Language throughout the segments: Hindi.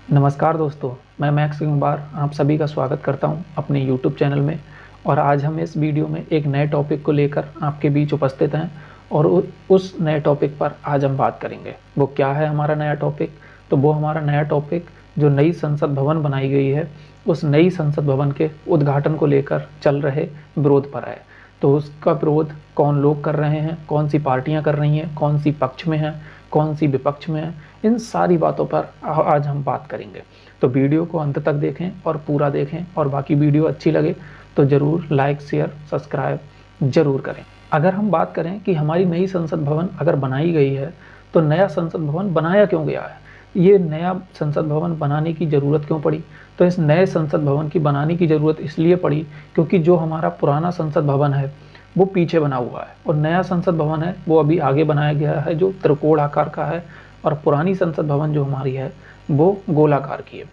नमस्कार दोस्तों, मैं मैक्स कुमार आप सभी का स्वागत करता हूं अपने यूट्यूब चैनल में। और आज हम इस वीडियो में एक नए टॉपिक को लेकर आपके बीच उपस्थित हैं और उस नए टॉपिक पर आज हम बात करेंगे। वो क्या है हमारा नया टॉपिक? तो वो हमारा नया टॉपिक जो नई संसद भवन बनाई गई है, उस नई संसद भवन के उद्घाटन को लेकर चल रहे विरोध पर है। तो उसका विरोध कौन लोग कर रहे हैं, कौन सी पार्टियां कर रही हैं, कौन सी पक्ष में हैं, कौन सी विपक्ष में है, इन सारी बातों पर आज हम बात करेंगे। तो वीडियो को अंत तक देखें और पूरा देखें, और बाकी वीडियो अच्छी लगे तो ज़रूर लाइक शेयर सब्सक्राइब ज़रूर करें। अगर हम बात करें कि हमारी नई संसद भवन अगर बनाई गई है तो नया संसद भवन बनाया क्यों गया है, ये नया संसद भवन बनाने की ज़रूरत क्यों पड़ी? तो इस नए संसद भवन की बनाने की ज़रूरत इसलिए पड़ी क्योंकि जो हमारा पुराना संसद भवन है वो पीछे बना हुआ है और नया संसद भवन है वो अभी आगे बनाया गया है, जो त्रिकोण आकार का है। और पुरानी संसद भवन जो हमारी है वो गोलाकार की है।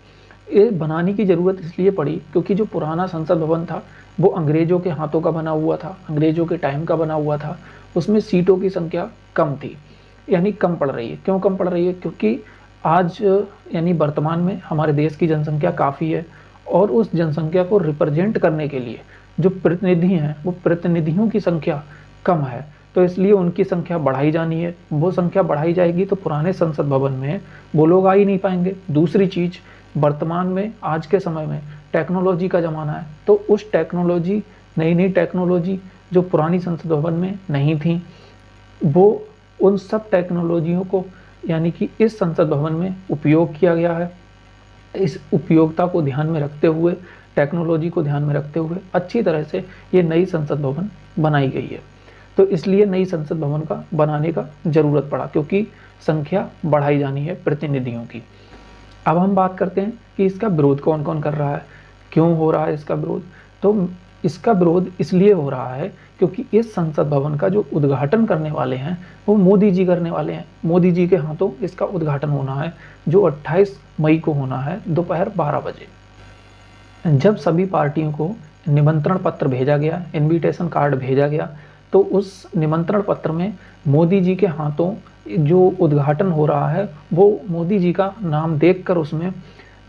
ये बनाने की ज़रूरत इसलिए पड़ी क्योंकि जो पुराना संसद भवन था वो अंग्रेज़ों के हाथों का बना हुआ था, अंग्रेज़ों के टाइम का बना हुआ था। उसमें सीटों की संख्या कम थी, यानी कम पड़ रही है। क्यों कम पड़ रही है? क्योंकि आज यानी वर्तमान में हमारे देश की जनसंख्या काफ़ी है और उस जनसंख्या को रिप्रेजेंट करने के लिए जो प्रतिनिधि हैं वो प्रतिनिधियों की संख्या कम है। तो इसलिए उनकी संख्या बढ़ाई जानी है। वो संख्या बढ़ाई जाएगी तो पुराने संसद भवन में वो लोग आ ही नहीं पाएंगे। दूसरी चीज़, वर्तमान में आज के समय में टेक्नोलॉजी का ज़माना है, तो उस टेक्नोलॉजी, नई नई टेक्नोलॉजी जो पुरानी संसद भवन में नहीं थी, वो उन सब टेक्नोलॉजियों को यानी कि इस संसद भवन में उपयोग किया गया है। इस उपयोगिता को ध्यान में रखते हुए, टेक्नोलॉजी को ध्यान में रखते हुए अच्छी तरह से ये नई संसद भवन बनाई गई है। तो इसलिए नई संसद भवन का बनाने का ज़रूरत पड़ा क्योंकि संख्या बढ़ाई जानी है प्रतिनिधियों की। अब हम बात करते हैं कि इसका विरोध कौन कौन कर रहा है, क्यों हो रहा है इसका विरोध। तो इसका विरोध इसलिए हो रहा है क्योंकि इस संसद भवन का जो उद्घाटन करने वाले हैं वो मोदी जी करने वाले हैं। मोदी जी के हाथों इसका उद्घाटन होना है, जो 28 मई को होना है दोपहर 12 बजे। जब सभी पार्टियों को निमंत्रण पत्र भेजा गया, इनविटेशन कार्ड भेजा गया, तो उस निमंत्रण पत्र में मोदी जी के हाथों जो उद्घाटन हो रहा है वो मोदी जी का नाम देखकर उसमें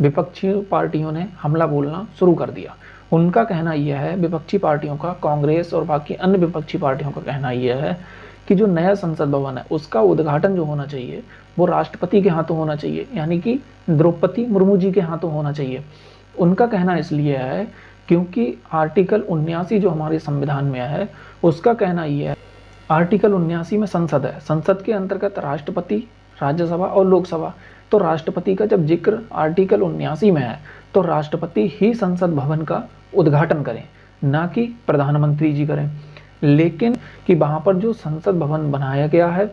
विपक्षी पार्टियों ने हमला बोलना शुरू कर दिया। उनका कहना यह है, विपक्षी पार्टियों का, कांग्रेस और बाकी अन्य विपक्षी पार्टियों का कहना यह है कि जो नया संसद भवन है उसका उद्घाटन जो होना चाहिए वो राष्ट्रपति के हाथों होना चाहिए, यानी कि द्रौपदी मुर्मू जी के हाथों होना चाहिए। उनका कहना इसलिए है क्योंकि आर्टिकल 79 जो हमारे संविधान में है उसका कहना यह है, आर्टिकल 79 में संसद है, संसद के अंतर्गत राष्ट्रपति, राज्यसभा और लोकसभा। तो राष्ट्रपति का जब जिक्र आर्टिकल 79 में है तो राष्ट्रपति ही संसद भवन का उद्घाटन करें, ना कि प्रधानमंत्री जी करें। लेकिन कि वहाँ पर जो संसद भवन बनाया गया है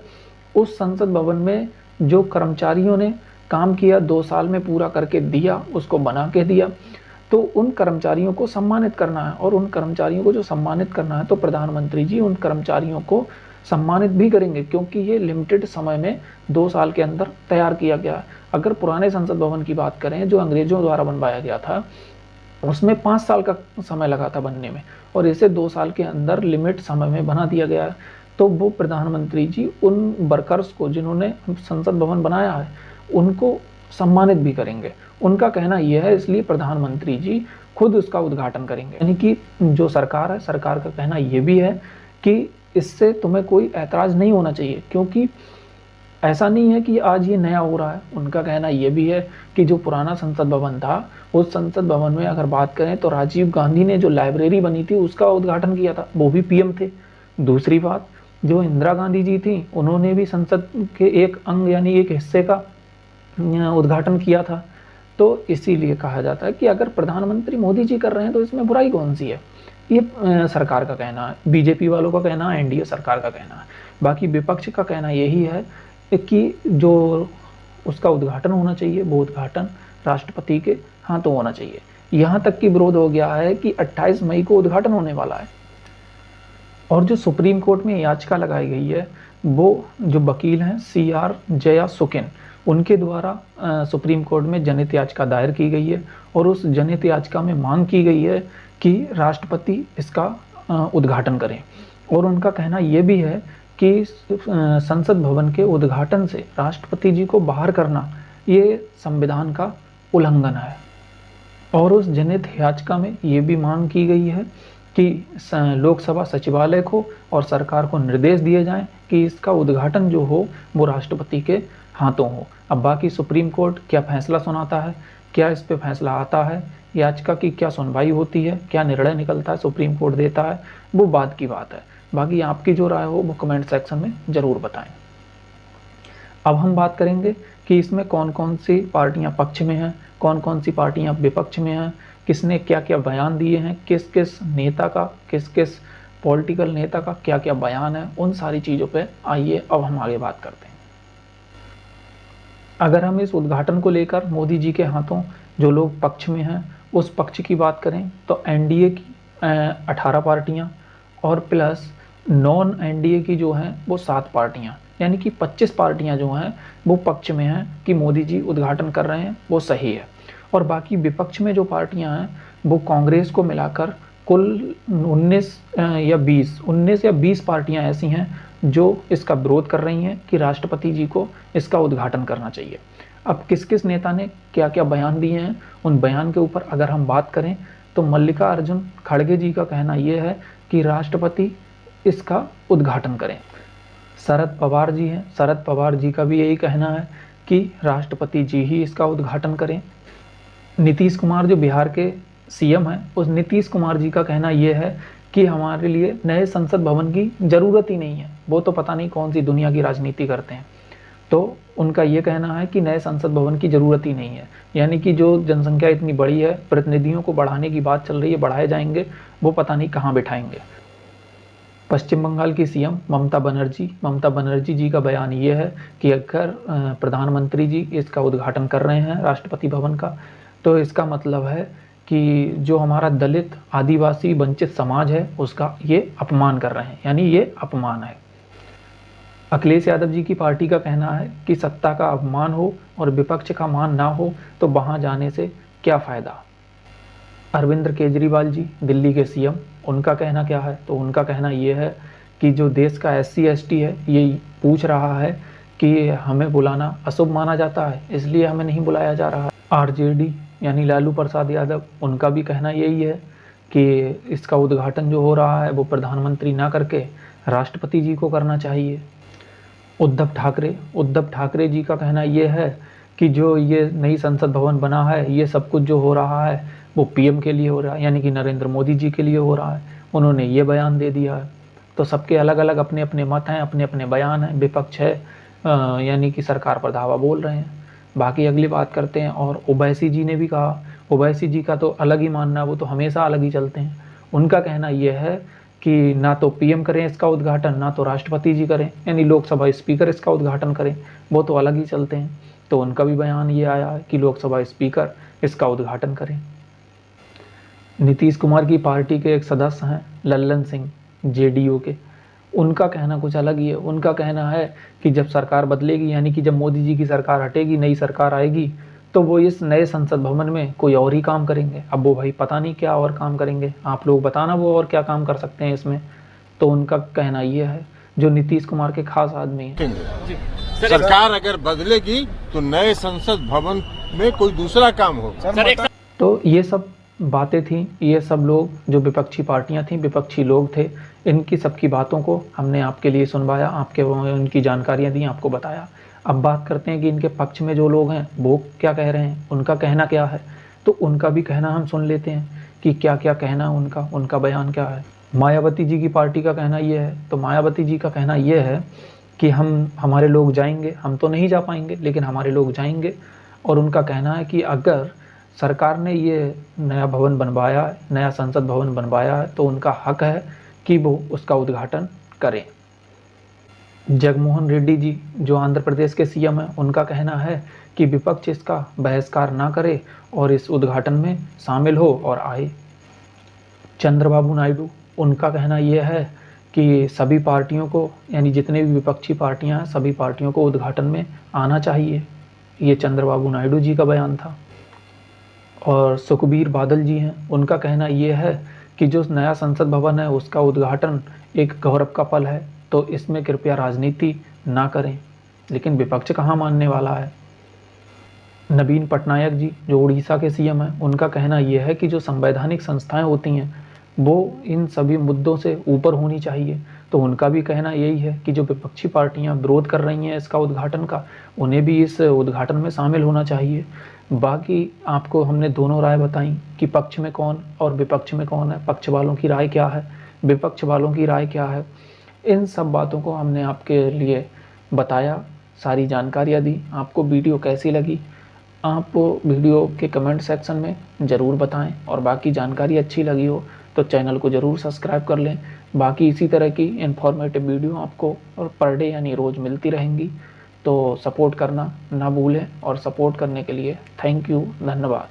उस संसद भवन में जो कर्मचारियों ने काम किया, 2 साल में पूरा करके दिया, उसको बना के दिया, तो उन कर्मचारियों को सम्मानित करना है। और उन कर्मचारियों को जो सम्मानित करना है तो प्रधानमंत्री जी उन कर्मचारियों को सम्मानित भी करेंगे क्योंकि ये लिमिटेड समय में 2 साल के अंदर तैयार किया गया है। अगर पुराने संसद भवन की बात करें जो अंग्रेजों द्वारा बनवाया गया था उसमें 5 साल का समय लगा था बनने में, और इसे 2 साल के अंदर लिमिट समय में बना दिया गया है। तो वो प्रधानमंत्री जी उन वर्कर्स को जिन्होंने संसद भवन बनाया है उनको सम्मानित भी करेंगे। उनका कहना यह है, इसलिए प्रधानमंत्री जी खुद उसका उद्घाटन करेंगे। यानी कि जो सरकार है, सरकार का कहना यह भी है कि इससे तुम्हें कोई ऐतराज़ नहीं होना चाहिए क्योंकि ऐसा नहीं है कि आज ये नया हो रहा है। उनका कहना यह भी है कि जो पुराना संसद भवन था उस संसद भवन में अगर बात करें तो राजीव गांधी ने जो लाइब्रेरी बनी थी उसका उद्घाटन किया था, वो भी पीएम थे। दूसरी बात, जो इंदिरा गांधी जी थी उन्होंने भी संसद के एक अंग यानी एक हिस्से का उद्घाटन किया था। तो इसीलिए कहा जाता है कि अगर प्रधानमंत्री मोदी जी कर रहे हैं तो इसमें बुराई कौन सी है। ये सरकार का कहना है, बीजेपी वालों का कहना है, एनडीए सरकार का कहना है। बाकी विपक्ष का कहना यही है कि जो उसका उद्घाटन होना चाहिए वो उद्घाटन राष्ट्रपति के हाथों होना चाहिए। यहाँ तक कि विरोध हो गया है कि 28 मई को उद्घाटन होने वाला है। और जो सुप्रीम कोर्ट में याचिका लगाई गई है वो जो वकील हैं CR जयासुकेन, उनके द्वारा सुप्रीम कोर्ट में जनहित याचिका दायर की गई है और उस जनहित याचिका में मांग की गई है कि राष्ट्रपति इसका उद्घाटन करें। और उनका कहना ये भी है कि संसद भवन के उद्घाटन से राष्ट्रपति जी को बाहर करना ये संविधान का उल्लंघन है। और उस जनहित याचिका में ये भी मांग की गई है कि लोकसभा सचिवालय को और सरकार को निर्देश दिए जाएं कि इसका उद्घाटन जो हो वो राष्ट्रपति के हाथों हो। अब बाकी सुप्रीम कोर्ट क्या फैसला सुनाता है, क्या इस पे फैसला आता है, याचिका की क्या सुनवाई होती है, क्या निर्णय निकलता है, सुप्रीम कोर्ट देता है, वो बाद की बात है। बाकी आपकी जो राय हो वो कमेंट सेक्शन में ज़रूर बताएं। अब हम बात करेंगे कि इसमें कौन कौन सी पार्टियां पक्ष में हैं, कौन कौन सी पार्टियां विपक्ष में हैं, किसने क्या क्या बयान दिए हैं, किस किस नेता का, किस किस पॉलिटिकल नेता का क्या क्या बयान है, उन सारी चीज़ों पे आइए अब हम आगे बात करते हैं। अगर हम इस उद्घाटन को लेकर मोदी जी के हाथों जो लोग पक्ष में हैं उस पक्ष की बात करें तो एनडीए की 18 पार्टियां और प्लस नॉन एनडीए की जो हैं वो 7 पार्टियां, यानी कि 25 पार्टियां जो हैं वो पक्ष में हैं कि मोदी जी उद्घाटन कर रहे हैं, वो सही है। और बाकी विपक्ष में जो पार्टियां हैं वो कांग्रेस को मिलाकर कुल 19 या 20 पार्टियां ऐसी हैं जो इसका विरोध कर रही हैं कि राष्ट्रपति जी को इसका उद्घाटन करना चाहिए। अब किस किस नेता ने क्या क्या बयान दिए हैं, उन बयान के ऊपर अगर हम बात करें तो मल्लिकार्जुन खड़गे जी का कहना यह है कि राष्ट्रपति इसका उद्घाटन करें। शरद पवार जी हैं, शरद पवार जी का भी यही कहना है कि राष्ट्रपति जी ही इसका उद्घाटन करें। नीतीश कुमार जो बिहार के सीएम हैं, उस नीतीश कुमार जी का कहना यह है कि हमारे लिए नए संसद भवन की ज़रूरत ही नहीं है, वो तो पता नहीं कौन सी दुनिया की राजनीति करते हैं। तो उनका ये कहना है कि नए संसद भवन की ज़रूरत ही नहीं है, यानी कि जो जनसंख्या इतनी बड़ी है, प्रतिनिधियों को बढ़ाने की बात चल रही है, बढ़ाए जाएंगे, वो पता नहीं कहाँ बिठाएंगे। पश्चिम बंगाल की सीएम ममता बनर्जी जी का बयान ये है कि अगर प्रधानमंत्री जी इसका उद्घाटन कर रहे हैं राष्ट्रपति भवन का, तो इसका मतलब है कि जो हमारा दलित आदिवासी वंचित समाज है उसका ये अपमान कर रहे हैं, यानी ये अपमान है। अखिलेश यादव जी की पार्टी का कहना है कि सत्ता का अपमान हो और विपक्ष का मान ना हो तो वहाँ जाने से क्या फ़ायदा। अरविंद केजरीवाल जी दिल्ली के सीएम, उनका कहना क्या है, तो उनका कहना ये है कि जो देश का SC ST है ये पूछ रहा है कि हमें बुलाना अशुभ माना जाता है, इसलिए हमें नहीं बुलाया जा रहा है। RJD यानी लालू प्रसाद यादव, उनका भी कहना यही है कि इसका उद्घाटन जो हो रहा है वो प्रधानमंत्री ना करके राष्ट्रपति जी को करना चाहिए। उद्धव ठाकरे जी का कहना ये है कि जो ये नई संसद भवन बना है, ये सब कुछ जो हो रहा है वो PM के लिए हो रहा है, यानी कि नरेंद्र मोदी जी के लिए हो रहा है। उन्होंने ये बयान दे दिया है। तो सबके अलग अलग अपने अपने मत हैं, अपने अपने बयान हैं। विपक्ष है यानी कि सरकार पर धावा बोल रहे हैं। बाकी अगली बात करते हैं। और ओवैसी जी ने भी कहा, ओवैसी जी का तो अलग ही मानना, वो तो हमेशा अलग ही चलते हैं। उनका कहना यह है कि ना तो PM करें इसका उद्घाटन, ना तो राष्ट्रपति जी करें, यानी लोकसभा स्पीकर इसका उद्घाटन करें, वो तो अलग ही चलते हैं। तो उनका भी बयान ये आया है कि लोकसभा स्पीकर इसका उद्घाटन करें। नीतीश कुमार की पार्टी के एक सदस्य हैं लल्लन सिंह JDU के, उनका कहना कुछ अलग ही है। उनका कहना है कि जब सरकार बदलेगी, यानी कि जब मोदी जी की सरकार हटेगी, नई सरकार आएगी, तो वो इस नए संसद भवन में कोई और ही काम करेंगे। अब वो भाई पता नहीं क्या और काम करेंगे, आप लोग बताना वो और क्या काम कर सकते हैं इसमें। तो उनका कहना ये है, जो नीतीश कुमार के खास आदमी हैं। सरकार अगर बदलेगी तो नए संसद भवन में कोई दूसरा काम हो। तो ये सब बातें थी, ये सब लोग जो विपक्षी पार्टियां थीं, विपक्षी लोग थे, इनकी सबकी बातों को हमने आपके लिए सुनवाया, आपके उनकी जानकारियां दी, आपको बताया। अब बात करते हैं कि इनके पक्ष में जो लोग हैं वो क्या कह रहे हैं, उनका कहना क्या है। तो उनका भी कहना हम सुन लेते हैं कि क्या क्या कहना है उनका बयान क्या है। मायावती जी की पार्टी का कहना ये है, तो मायावती जी का कहना ये है कि हमारे लोग जाएंगे, हम तो नहीं जा पाएंगे लेकिन हमारे लोग जाएंगे। और उनका कहना है कि अगर सरकार ने ये नया भवन बनवाया है, नया संसद भवन बनवाया है, तो उनका हक है कि वो उसका उद्घाटन करें। जगनमोहन रेड्डी जी जो आंध्र प्रदेश के सीएम हैं, उनका कहना है कि विपक्ष इसका बहिष्कार ना करे और इस उद्घाटन में शामिल हो और आए। चंद्रबाबू नायडू, उनका कहना यह है कि सभी पार्टियों को, यानी जितने भी विपक्षी पार्टियां हैं, सभी पार्टियों को उद्घाटन में आना चाहिए। ये चंद्रबाबू नायडू जी का बयान था। और सुखबीर बादल जी हैं, उनका कहना ये है कि जो नया संसद भवन है उसका उद्घाटन एक गौरव का पल है, तो इसमें कृपया राजनीति ना करें। लेकिन विपक्ष कहाँ मानने वाला है। नवीन पटनायक जी जो उड़ीसा के सीएम हैं, उनका कहना ये है कि जो संवैधानिक संस्थाएं होती हैं वो इन सभी मुद्दों से ऊपर होनी चाहिए। तो उनका भी कहना यही है कि जो विपक्षी पार्टियां विरोध कर रही हैं इसका उद्घाटन का, उन्हें भी इस उद्घाटन में शामिल होना चाहिए। बाकी आपको हमने दोनों राय बताई कि पक्ष में कौन और विपक्ष में कौन है, पक्ष वालों की राय क्या है, विपक्ष वालों की राय क्या है। इन सब बातों को हमने आपके लिए बताया, सारी जानकारियाँ दी। आपको वीडियो कैसी लगी आप वीडियो के कमेंट सेक्शन में ज़रूर बताएं, और बाकी जानकारी अच्छी लगी हो तो चैनल को ज़रूर सब्सक्राइब कर लें। बाकी इसी तरह की इन्फॉर्मेटिव वीडियो आपको और पर डे यानी रोज़ मिलती रहेंगी, तो सपोर्ट करना ना भूलें। और सपोर्ट करने के लिए थैंक यू, धन्यवाद।